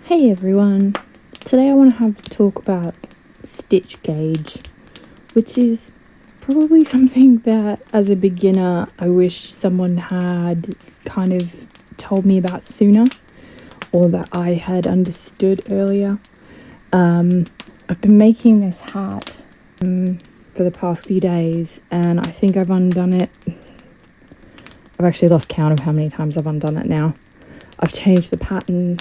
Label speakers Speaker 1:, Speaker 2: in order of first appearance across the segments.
Speaker 1: Hey everyone, today I want to have a talk about stitch gauge, which is probably something that as a beginner I wish someone had kind of told me about sooner, or that I had understood earlier. I've been making this hat for the past few days, and I think I've undone it. I've actually lost count of how many times I've undone it now. I've changed the pattern.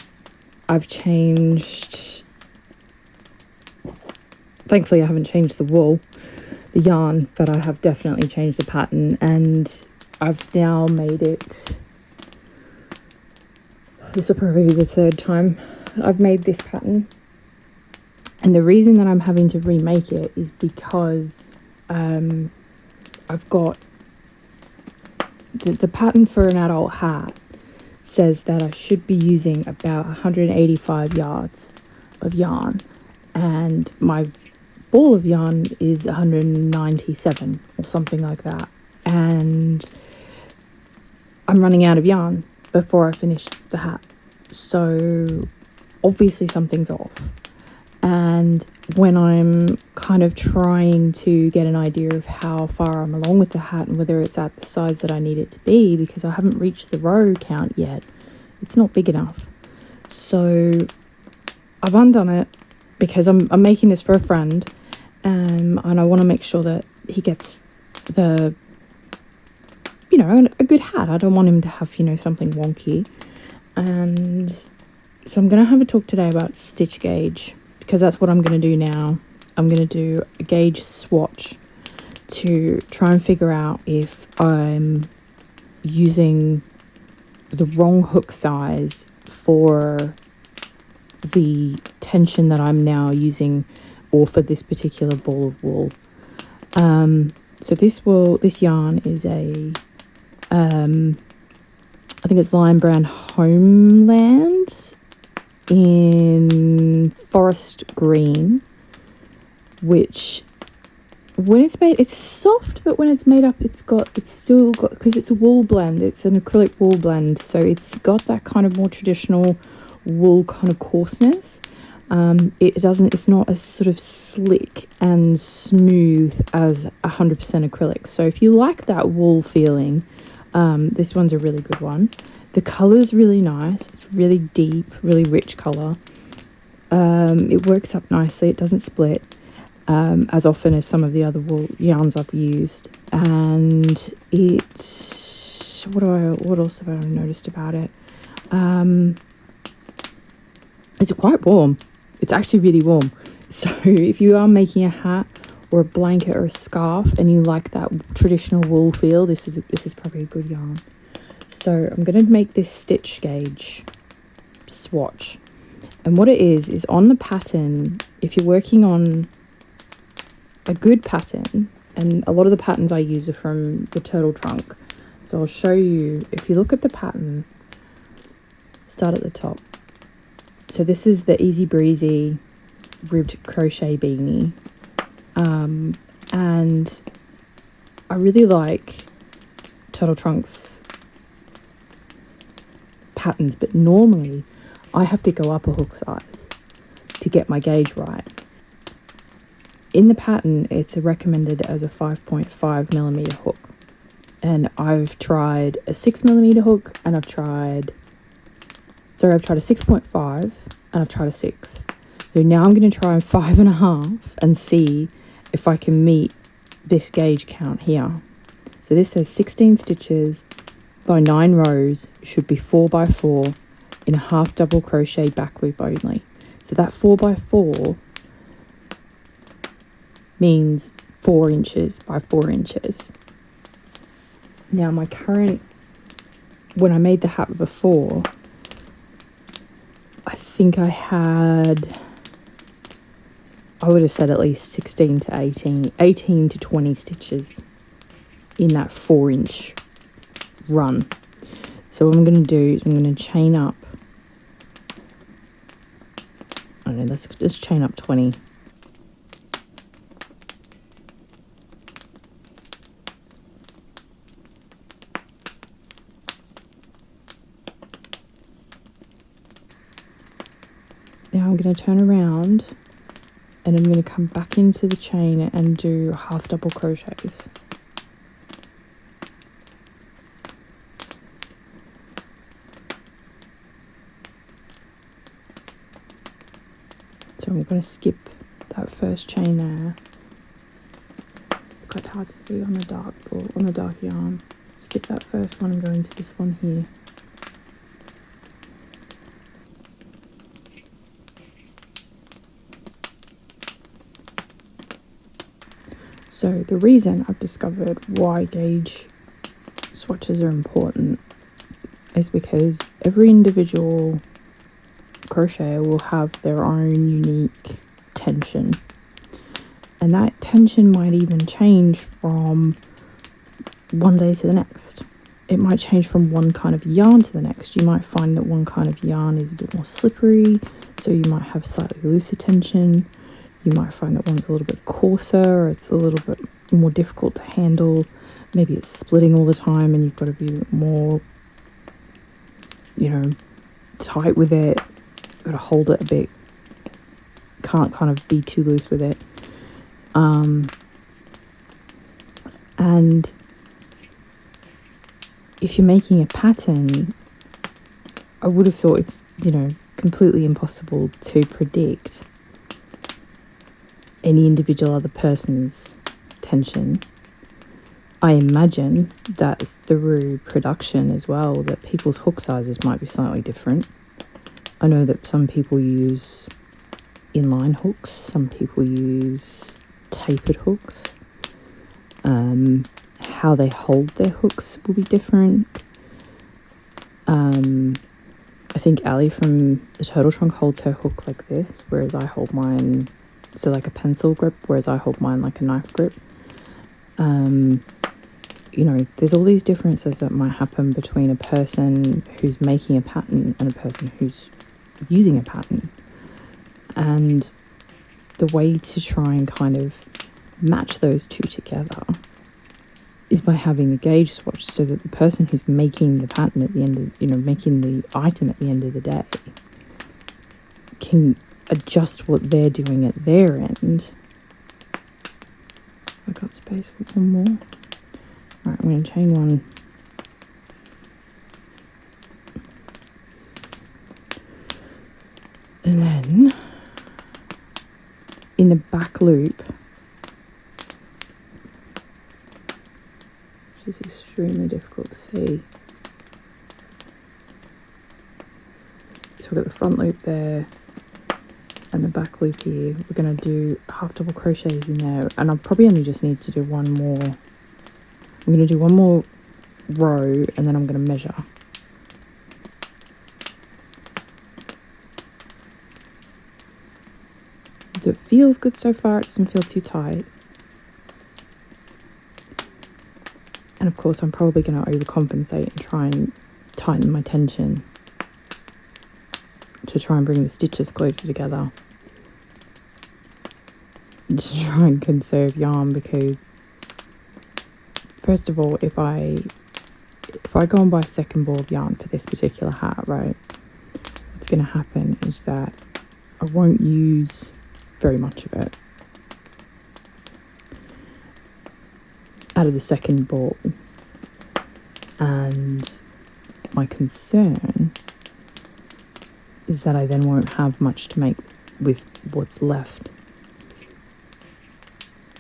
Speaker 1: Thankfully I haven't changed the wool, the yarn, but I have definitely changed the pattern, and I've now made it, this will probably be the third time I've made this pattern. And the reason that I'm having to remake it is because I've got the pattern for an adult hat says that I should be using about 185 yards of yarn, and my ball of yarn is 197 or something like that, and I'm running out of yarn before I finish the hat, so obviously something's off. And when I'm kind of trying to get an idea of how far I'm along with the hat and whether it's at the size that I need it to be, because I haven't reached the row count yet, it's not big enough. So I've undone it because I'm making this for a friend, and I want to make sure that he gets a good hat. I don't want him to have, something wonky. And so I'm going to have a talk today about stitch gauge, because that's what I'm going to do now. I'm going to do a gauge swatch to try and figure out if I'm using the wrong hook size for the tension that I'm now using, or for this particular ball of wool. So this yarn is I think it's Lion Brand Homeland in forest green, which when it's made, it's soft, but when it's made up, it's still got, because it's a wool blend, it's an acrylic wool blend, so it's got that kind of more traditional wool kind of coarseness. It's not as sort of slick and smooth as 100% acrylic. So if you like that wool feeling, this one's a really good one. The color's really nice. It's really deep, really rich color. It works up nicely. It doesn't split as often as some of the other wool yarns I've used. And what else have I noticed about it? It's quite warm. It's actually really warm. So if you are making a hat or a blanket or a scarf and you like that traditional wool feel, this is probably a good yarn. So I'm going to make this stitch gauge swatch. And what it is on the pattern, if you're working on a good pattern, and a lot of the patterns I use are from the Turtle Trunk. So I'll show you, if you look at the pattern, start at the top. So this is the Easy Breezy ribbed crochet beanie. And I really like Turtle Trunk's patterns, but normally I have to go up a hook size to get my gauge right. In the pattern, it's recommended as a 5.5mm hook, and I've tried a 6mm hook, and I've tried a 6.5, and I've tried a 6. So now I'm going to try a 5.5 and see if I can meet this gauge count here. So this says 16 stitches by 9 rows, should be 4x4 in a half double crochet back loop only. So that 4x4 means 4 inches by 4 inches. Now when I made the hat before, I think I would have said at least 16 to 18 to 20 stitches in that 4-inch run. So what I'm going to do is I'm going to chain up, I don't know, let's just chain up 20. Now I'm going to turn around and I'm going to come back into the chain and do half double crochets. So I'm going to skip that first chain there. It's quite hard to see on the dark yarn. Skip that first one and go into this one here. So the reason I've discovered why gauge swatches are important is because every individual crocheter will have their own unique tension, and that tension might even change from one day to the next. It might change from one kind of yarn to the next. You might find that one kind of yarn is a bit more slippery, so you might have slightly looser tension. You might find that one's a little bit coarser, or it's a little bit more difficult to handle. Maybe it's splitting all the time and you've got to be a bit more, tight with it. You've got to hold it a bit. Can't kind of be too loose with it. And if you're making a pattern, I would have thought it's, completely impossible to predict any individual other person's tension. I imagine that through production as well, that people's hook sizes might be slightly different. I know that some people use inline hooks, some people use tapered hooks. How they hold their hooks will be different. I think Ali from the Turtle Trunk holds her hook like this, whereas I hold mine, so like a pencil grip, whereas I hold mine like a knife grip. There's all these differences that might happen between a person who's making a pattern and a person who's using a pattern. And the way to try and kind of match those two together is by having a gauge swatch, so that the person who's making the pattern at the end of, making the item at the end of the day can adjust what they're doing at their end. I got space for one more. Alright, I'm going to chain one. And then in the back loop, which is extremely difficult to see, so we've got the front loop there and the back loop here. We're going to do half double crochets in there, and I'll probably only just need to do one more. I'm going to do one more row and then I'm going to measure. So it feels good so far, it doesn't feel too tight. And of course I'm probably going to overcompensate and try and tighten my tension to try and bring the stitches closer together. Just try and conserve yarn, because first of all, if I go and buy a second ball of yarn for this particular hat, right, what's going to happen is that I won't use very much of it out of the second ball. And my concern is that I then won't have much to make with what's left.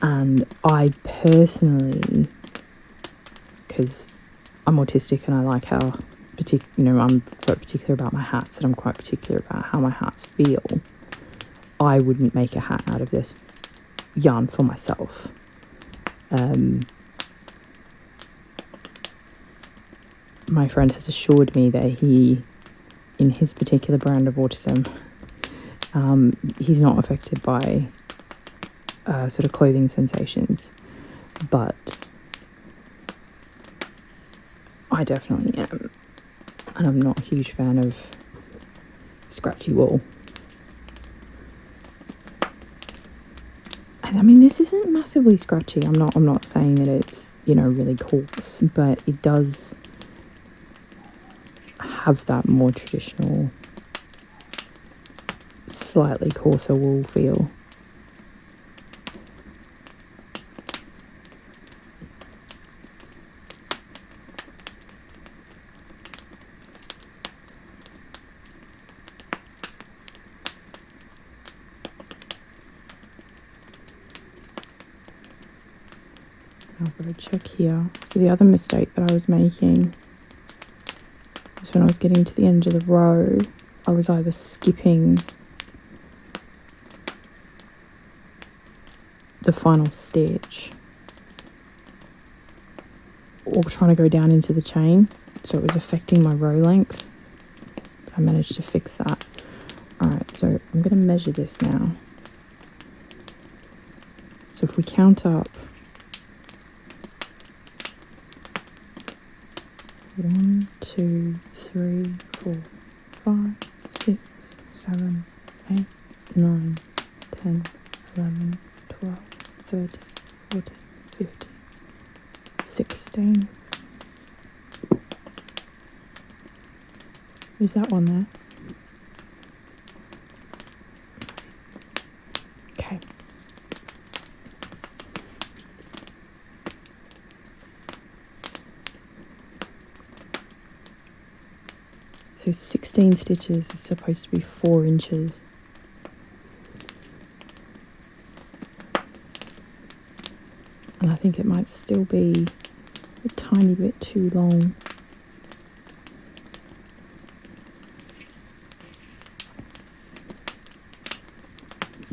Speaker 1: And I personally, because I'm autistic and I like how I'm quite particular about my hats, and I'm quite particular about how my hats feel, I wouldn't make a hat out of this yarn for myself. My friend has assured me that he, in his particular brand of autism, he's not affected by sort of clothing sensations, but I definitely am, and I'm not a huge fan of scratchy wool. And I mean, this isn't massively scratchy. I'm not saying that it's, really coarse, but it does have that more traditional slightly coarser wool feel. I've got to check here. So the other mistake that I was making was when I was getting to the end of the row, I was either skipping the final stitch or trying to go down into the chain, so it was affecting my row length. I managed to fix that. Alright, so I'm going to measure this now. So if we count up 1, 2, 3, 4, 5, 6, 7, 8, 9, 10, 11, 12, 13, 14, 15, 16. Is that one there? Okay. So 16 stitches is supposed to be 4 inches. And I think it might still be a tiny bit too long.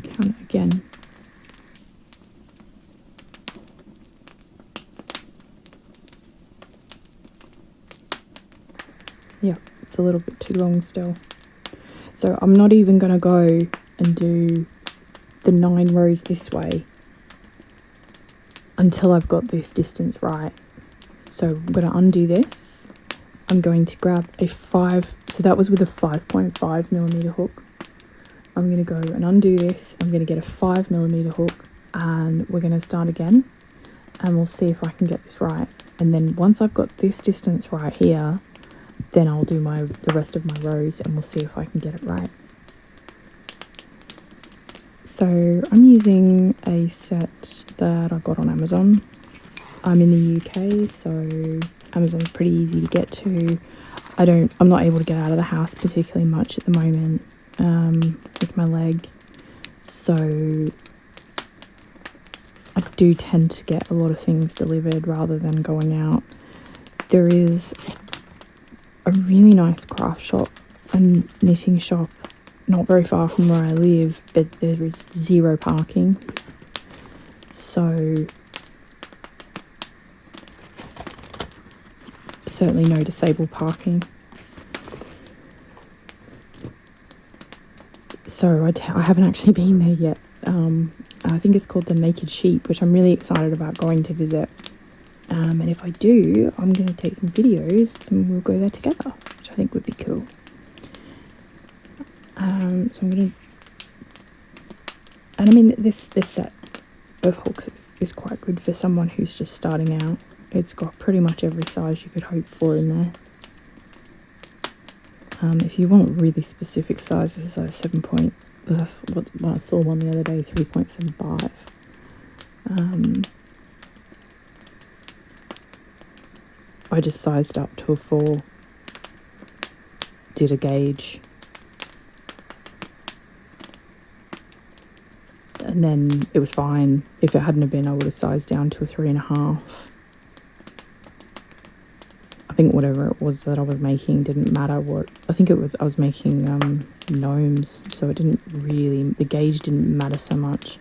Speaker 1: Count it again. Yeah, it's a little bit too long still. So I'm not even going to go and do the 9 rows this way until I've got this distance right. So I'm going to undo this. I'm going to grab a 5, so that was with a 5.5mm hook. I'm going to go and undo this. I'm going to get a 5mm hook and we're going to start again and we'll see if I can get this right. And then once I've got this distance right here, then I'll do the rest of my rows and we'll see if I can get it right. So I'm using a set that I got on Amazon. I'm in the UK, so Amazon's pretty easy to get to. I'm not able to get out of the house particularly much at the moment with my leg, so I do tend to get a lot of things delivered rather than going out. There is a really nice craft shop and knitting shop not very far from where I live, but there is 0 parking, so certainly no disabled parking. So I haven't actually been there yet. I think it's called the Naked Sheep, which I'm really excited about going to visit. And if I do, I'm going to take some videos and we'll go there together, which I think would be cool. So I'm going to... And I mean, this set of hooks is quite good for someone who's just starting out. It's got pretty much every size you could hope for in there. If you want really specific sizes, I saw one the other day, 3.75. I just sized up to a 4, did a gauge, and then it was fine. If it hadn't have been, I would have sized down to a 3.5. I think whatever it was that I was making didn't matter what. I think it was, I was making gnomes, so it didn't really, the gauge didn't matter so much.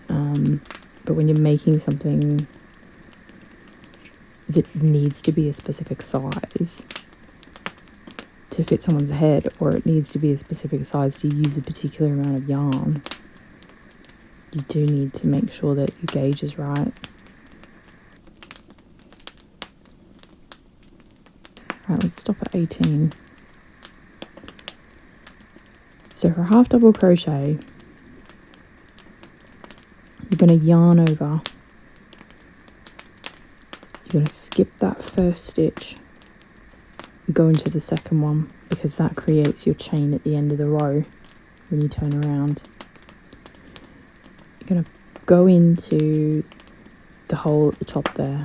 Speaker 1: But when you're making something that needs to be a specific size to fit someone's head, or it needs to be a specific size to use a particular amount of yarn, you do need to make sure that your gauge is right. Right, let's stop at 18. So for a half double crochet, you're going to yarn over. You're going to skip that first stitch, go into the second one, because that creates your chain at the end of the row. when you turn around. You're going to go into the hole at the top there,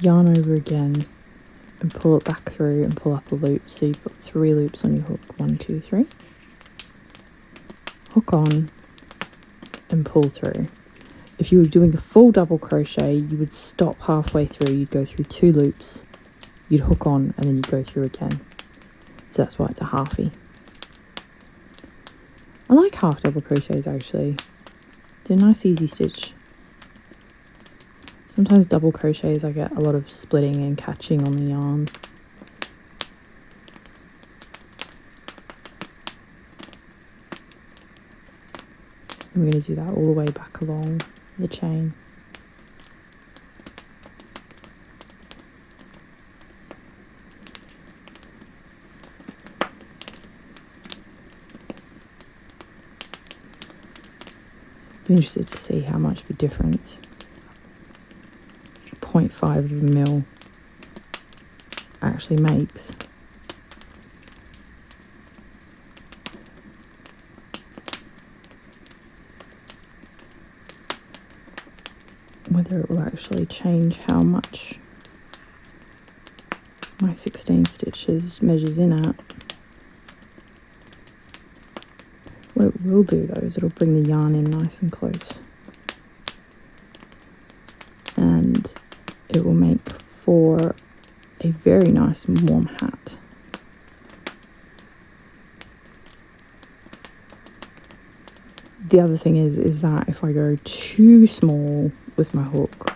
Speaker 1: yarn over again and pull it back through and pull up a loop. So you've got 3 loops on your hook. 1, 2, 3. Hook on and pull through. If you were doing a full double crochet, you would stop halfway through. You'd go through 2 loops, you'd hook on, and then you'd go through again. So that's why it's a halfie. I like half double crochets actually. They're a nice easy stitch. Sometimes double crochets I get a lot of splitting and catching on the yarns. I'm going to do that all the way back along the chain. Be interested to see how much of a difference 0.5 of a mil actually makes. Whether it will actually change how much my 16 stitches measures in at. What it will do though is it'll bring the yarn in nice and close, and it will make for a very nice and warm hat. The other thing is that if I go too small with my hook,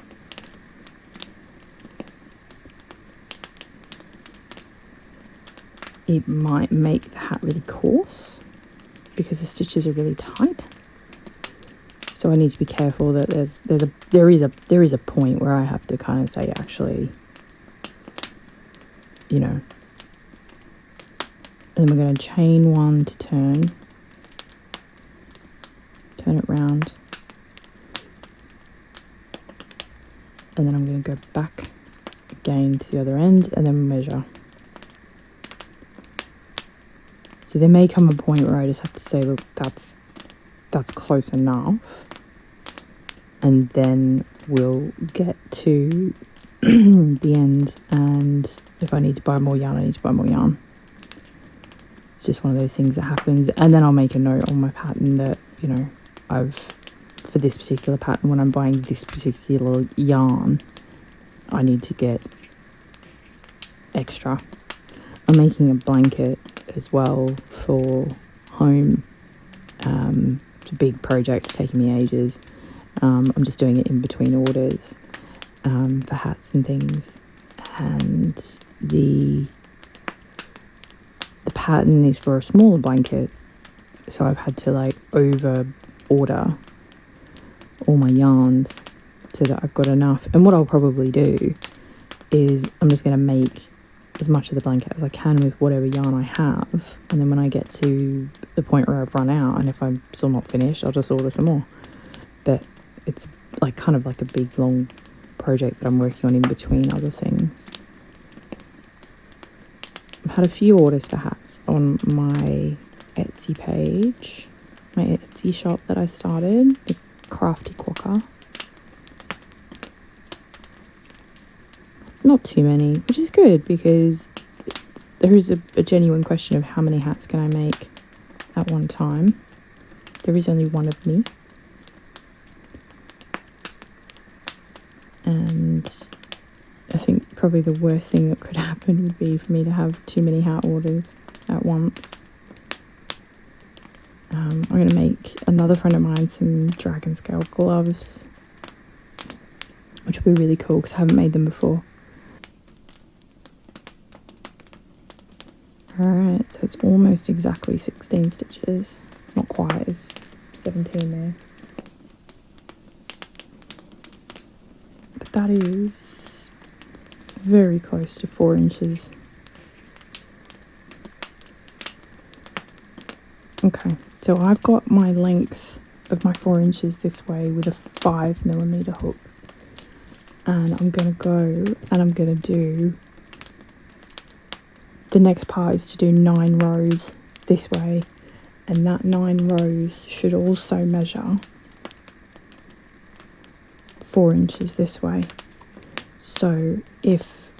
Speaker 1: it might make the hat really coarse because the stitches are really tight. So I need to be careful that there is a point where I have to kind of say, actually, you know. And then we're going to chain 1 to turn it round, and then I'm going to go back again to the other end and then measure. So there may come a point where I just have to say, look, that's close enough, and then we'll get to the end, and if I need to buy more yarn, I need to buy more yarn. It's just one of those things that happens. And then I'll make a note on my pattern that, you know, for this particular pattern, when I'm buying this particular yarn, I need to get extra. I'm making a blanket as well for home. It's a big project, it's taking me ages. I'm just doing it in between orders for hats and things, and the pattern is for a smaller blanket, so I've had to like over order all my yarns so that I've got enough. And what I'll probably do is I'm just going to make as much of the blanket as I can with whatever yarn I have, and then when I get to the point where I've run out, and if I'm still not finished, I'll just order some more. But it's like kind of like a big long project that I'm working on in between other things. I've had a few orders for hats on my Etsy page, my Etsy shop that I started, the Crafty Quokka. Not too many, which is good, because there is a genuine question of how many hats can I make at one time. There is only one of me, and I think probably the worst thing that could happen would be for me to have too many hat orders at once. I'm going to make another friend of mine some dragon scale gloves, which will be really cool because I haven't made them before. Alright, so it's almost exactly 16 stitches. It's not quite, it's 17 there. But that is very close to 4 inches. Okay, so I've got my length of my 4 inches this way with a 5mm hook. And I'm going to go and I'm going to do the next part is to do 9 rows this way, and that 9 rows should also measure 4 inches this way. So if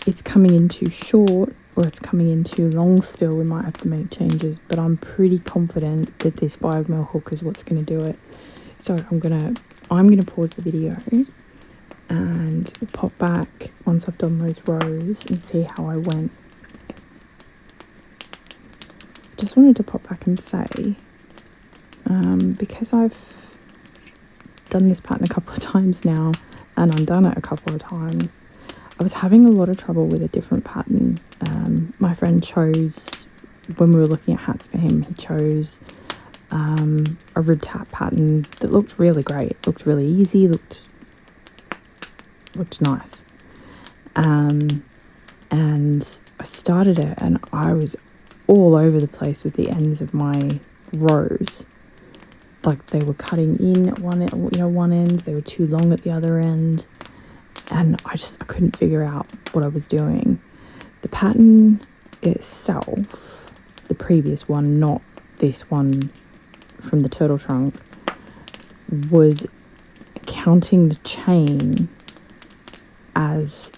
Speaker 1: it's coming in too short or it's coming in too long still, we might have to make changes, but I'm pretty confident that this 5mm hook is what's going to do it. So I'm gonna pause the video and pop back once I've done those rows and see how I went. Just wanted to pop back and say, because I've done this pattern a couple of times now and undone it a couple of times, I was having a lot of trouble with a different pattern. My friend chose, when we were looking at hats for him, he chose a rib tap pattern that looked really great, looked really easy, looked nice. And I started it and I was all over the place with the ends of my rows. Like they were cutting in at one end, they were too long at the other end, and I couldn't figure out what I was doing. The pattern itself, the previous one, not this one from the turtle trunk, was counting the chain as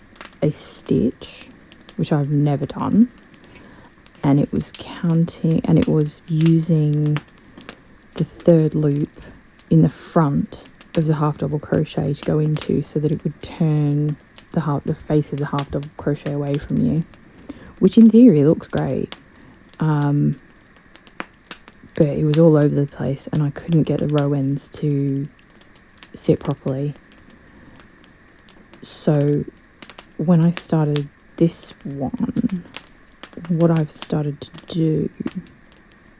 Speaker 1: a stitch, which I've never done, and it was using the third loop in the front of the half double crochet to go into, so that it would turn the face of the half double crochet away from you, which in theory looks great, but it was all over the place and I couldn't get the row ends to sit properly. So when I started this one, what I've started to do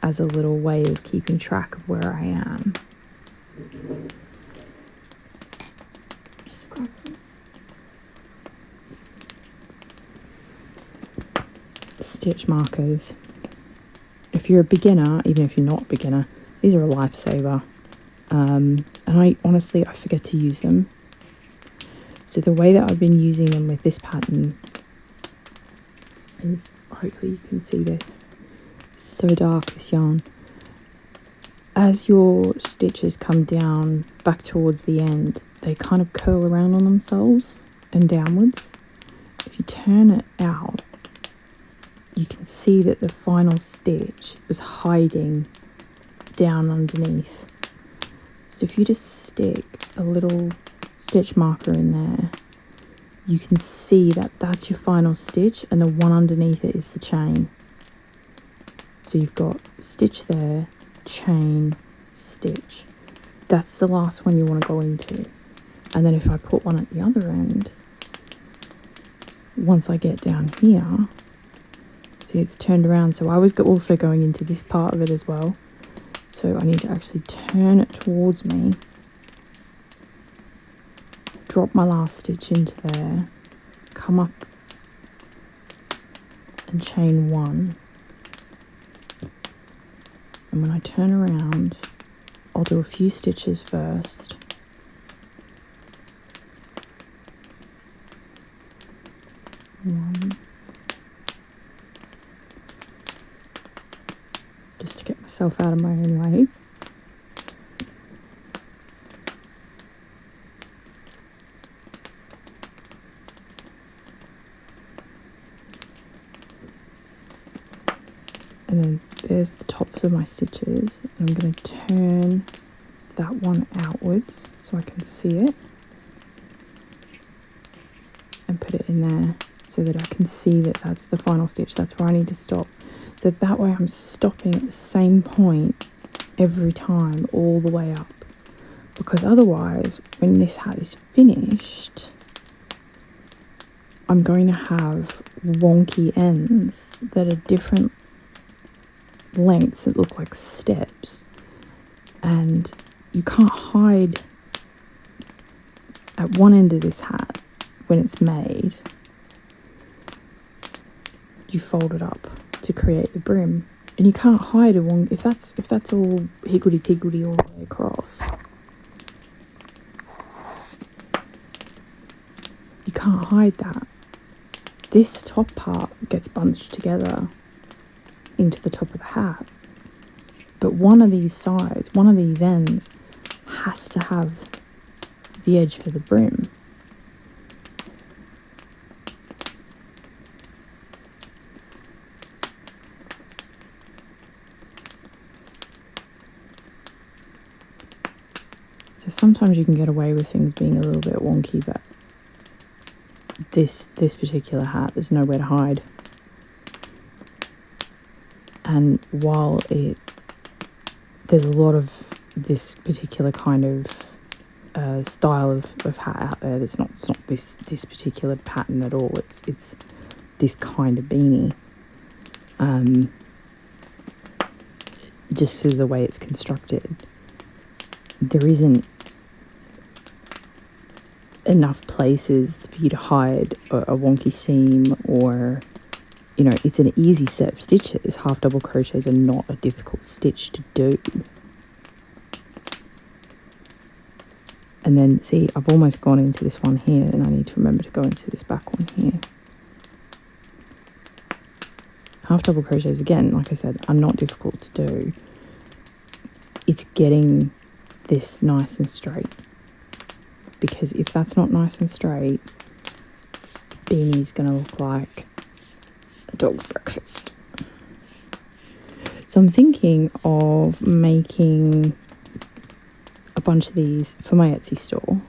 Speaker 1: as a little way of keeping track of where I am, stitch markers. If you're a beginner, even if you're not a beginner, these are a lifesaver. And I forget to use them. So the way that I've been using them with this pattern is, hopefully you can see this, it's so dark, this yarn. As your stitches come down back towards the end, they kind of curl around on themselves and downwards. If you turn it out, you can see that the final stitch was hiding down underneath. So if you just stick a little stitch marker in there, you can see that that's your final stitch, and the one underneath it is the chain. So you've got stitch there, chain, stitch. That's the last one you want to go into. And then if I put one at the other end, once I get down here, see it's turned around. So I was also going into this part of it as well. So I need to actually turn it towards me, drop my last stitch into there, come up and chain one. And when I turn around, I'll do a few stitches first. One. Just to get myself out of my own way. And then there's the tops of my stitches. And I'm going to turn that one outwards so I can see it. And put it in there so that I can see that that's the final stitch. That's where I need to stop. So that way I'm stopping at the same point every time all the way up. Because otherwise, when this hat is finished, I'm going to have wonky ends that are different lengths that look like steps. And you can't hide at one end of this hat when it's made. You fold it up to create the brim, and you can't hide if that's all higgledy piggledy all the way across. You can't hide that. this top part gets bunched together into the top of the hat, but one of these sides, one of these ends, has to have the edge for the brim. So sometimes you can get away with things being a little bit wonky, but this particular hat, there's nowhere to hide. And while there's a lot of this particular kind of style of hat out there, it's not this particular pattern at all. It's this kind of beanie. Just through the way it's constructed, there isn't enough places for you to hide a wonky seam, or it's an easy set of stitches. Half double crochets are not a difficult stitch to do. And then see, I've almost gone into this one here, and I need to remember to go into this back one here. Half double crochets, again, like I said, are not difficult to do. It's getting this nice and straight, because if that's not nice and straight, beanie's gonna look like a dog's breakfast. So I'm thinking of making a bunch of these for my Etsy store.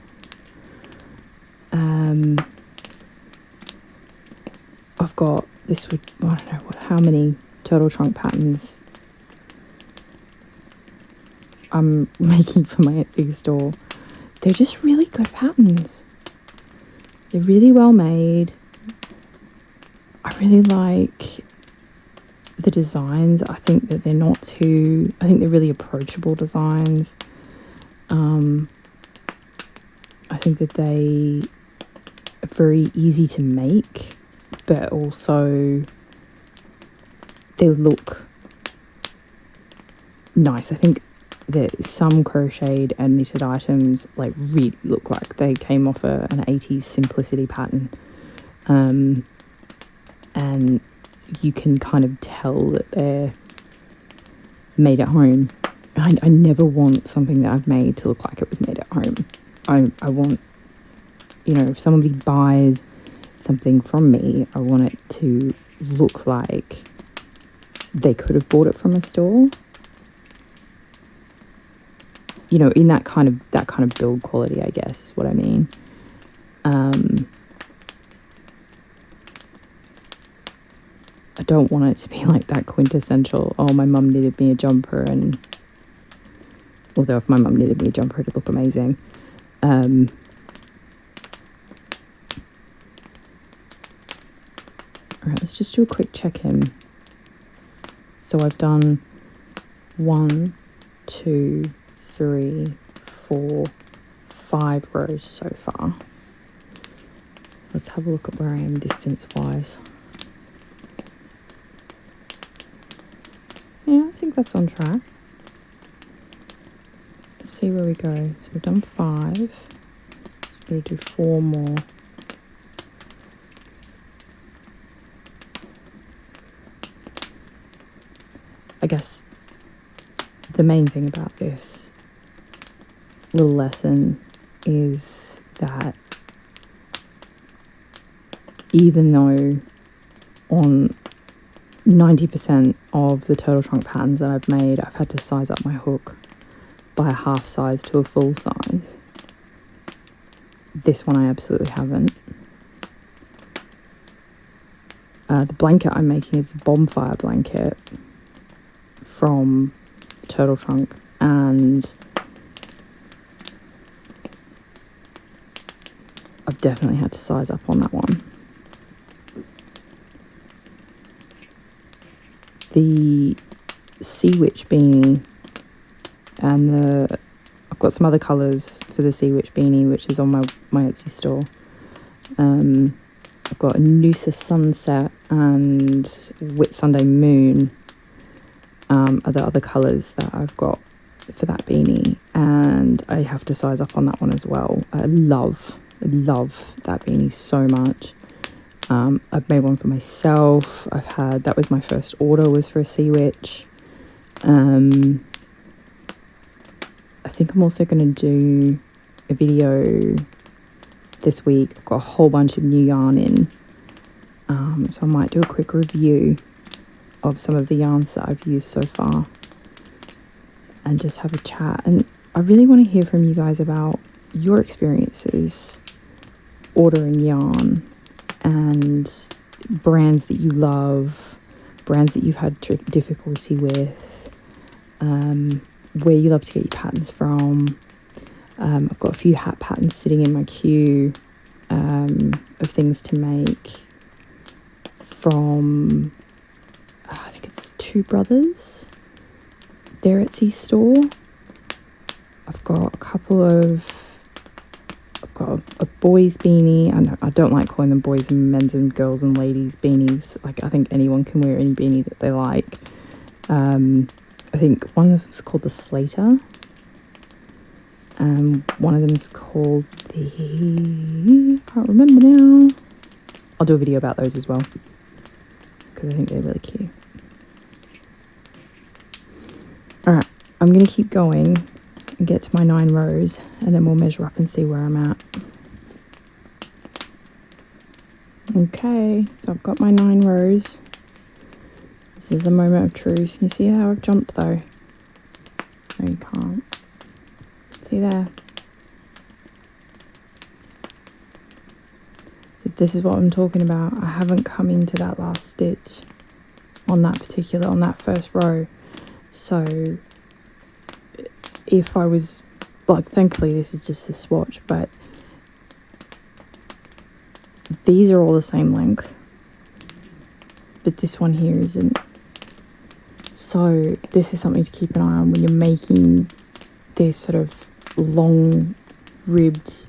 Speaker 1: I've got this would, I don't know how many turtle trunk patterns I'm making for my Etsy store. They're just really good patterns. They're really well made. I really like the designs. I think that I think they're really approachable designs. I think that they are very easy to make, but also they look nice. I think that some crocheted and knitted items really look like they came off an 80s simplicity pattern, and you can kind of tell that they're made at home. I never want something that I've made to look like it was made at home. I want, if somebody buys something from me, I want it to look like they could have bought it from a store. In that kind of build quality, I guess, is what I mean. I don't want it to be like that quintessential, oh, my mum knitted me a jumper, and although if my mum knitted me a jumper, it'd look amazing. Alright, let's just do a quick check-in. So I've done 1, 2, 3, 4, 5 rows so far. Let's have a look at where I am distance-wise. Yeah, I think that's on track. Let's see where we go. So we've done 5. So we're going to do 4 more. I guess the main thing about this little lesson is that even though on 90% of the turtle trunk patterns that I've made, I've had to size up my hook by a half size to a full size, this one I absolutely haven't. The blanket I'm making is a bonfire blanket from turtle trunk, and I've definitely had to size up on that one. The Sea Witch beanie, and I've got some other colours for the Sea Witch beanie, which is on my Etsy store. I've got a Noosa Sunset and Whitsunday Moon are the other colours that I've got for that beanie, and I have to size up on that one as well. I love that beanie so much. I've made one for myself. That was my first order, was for a sea witch. I think I'm also going to do a video this week. I've got a whole bunch of new yarn in. So I might do a quick review of some of the yarns that I've used so far and just have a chat. And I really want to hear from you guys about your experiences ordering yarn and brands that you love, brands that you've had difficulty with, where you love to get your patterns from. I've got a few hat patterns sitting in my queue of things to make from, I think it's Two Brothers, their Etsy store. I've got a boys beanie. I don't like calling them boys and men's and girls and ladies beanies. Like, I think anyone can wear any beanie that they like. I think one of them is called the Slater. One of them is called the... I can't remember now. I'll do a video about those as well, because I think they're really cute. Alright, I'm going to keep going and get to my 9 rows, and then we'll measure up and see where I'm at. Okay, so I've got my 9 rows. This is the moment of truth. Can you see how I've jumped though? No, you can't. See there? So this is what I'm talking about. I haven't come into that last stitch on that first row. So if I was, like, thankfully this is just a swatch, but these are all the same length, but this one here isn't. So this is something to keep an eye on when you're making these sort of long ribbed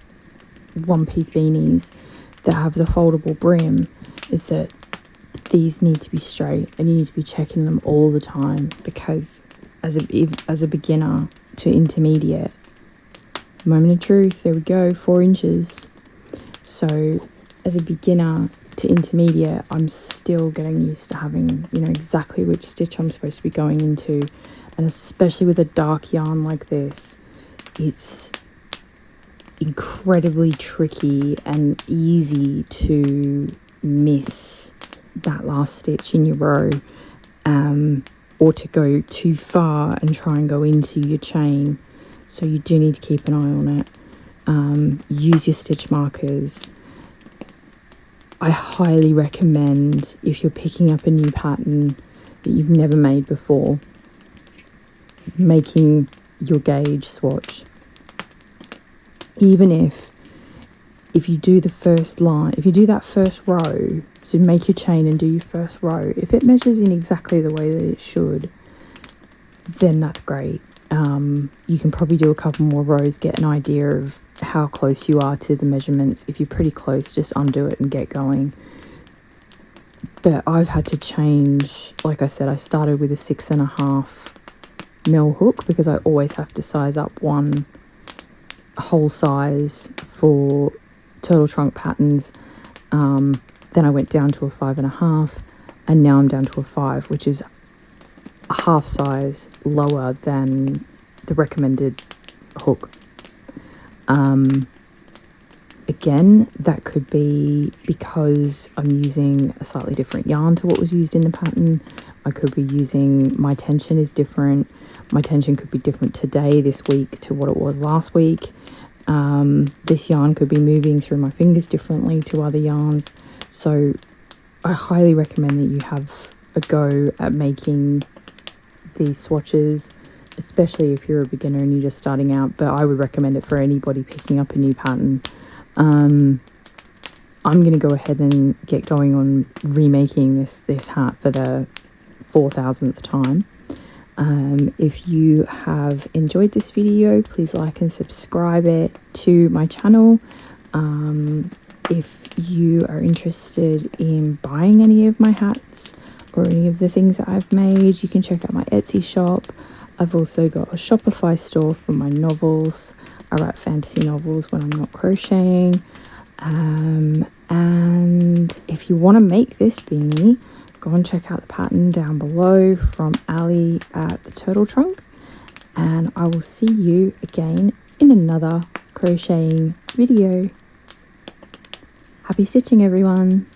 Speaker 1: one-piece beanies that have the foldable brim, is that these need to be straight and you need to be checking them all the time, because as a beginner to intermediate, moment of truth, there we go, 4 inches. So as a beginner to intermediate, I'm still getting used to having, exactly which stitch I'm supposed to be going into. And especially with a dark yarn like this, it's incredibly tricky and easy to miss that last stitch in your row, or to go too far and try and go into your chain. So you do need to keep an eye on it. Use your stitch markers. I highly recommend, if you're picking up a new pattern that you've never made before, making your gauge swatch. Even if you do the first line, if you do that first row, so make your chain and do your first row, if it measures in exactly the way that it should, then that's great. You can probably do a couple more rows, get an idea of how close you are to the measurements. If you're pretty close, just undo it and get going. But I've had to change, like I said, I started with a 6.5 mil hook, because I always have to size up one whole size for turtle trunk patterns. Then I went down to a 5.5, and now I'm down to a 5, which is a half size lower than the recommended hook. Again, that could be because I'm using a slightly different yarn to what was used in the pattern. I could be using, my tension is different. My tension could be different today, this week, to what it was last week. This yarn could be moving through my fingers differently to other yarns. So I highly recommend that you have a go at making these swatches, especially if you're a beginner and you're just starting out. But I would recommend it for anybody picking up a new pattern. I'm going to go ahead and get going on remaking this hat for the 4,000th time. If you have enjoyed this video, please like and subscribe it to my channel. If you are interested in buying any of my hats or any of the things that I've made, you can check out my Etsy shop. I've also got a Shopify store for my novels. I write fantasy novels when I'm not crocheting. And if you want to make this beanie, go and check out the pattern down below from Ali at the Turtle Trunk, and I will see you again in another crocheting video. Happy stitching, everyone!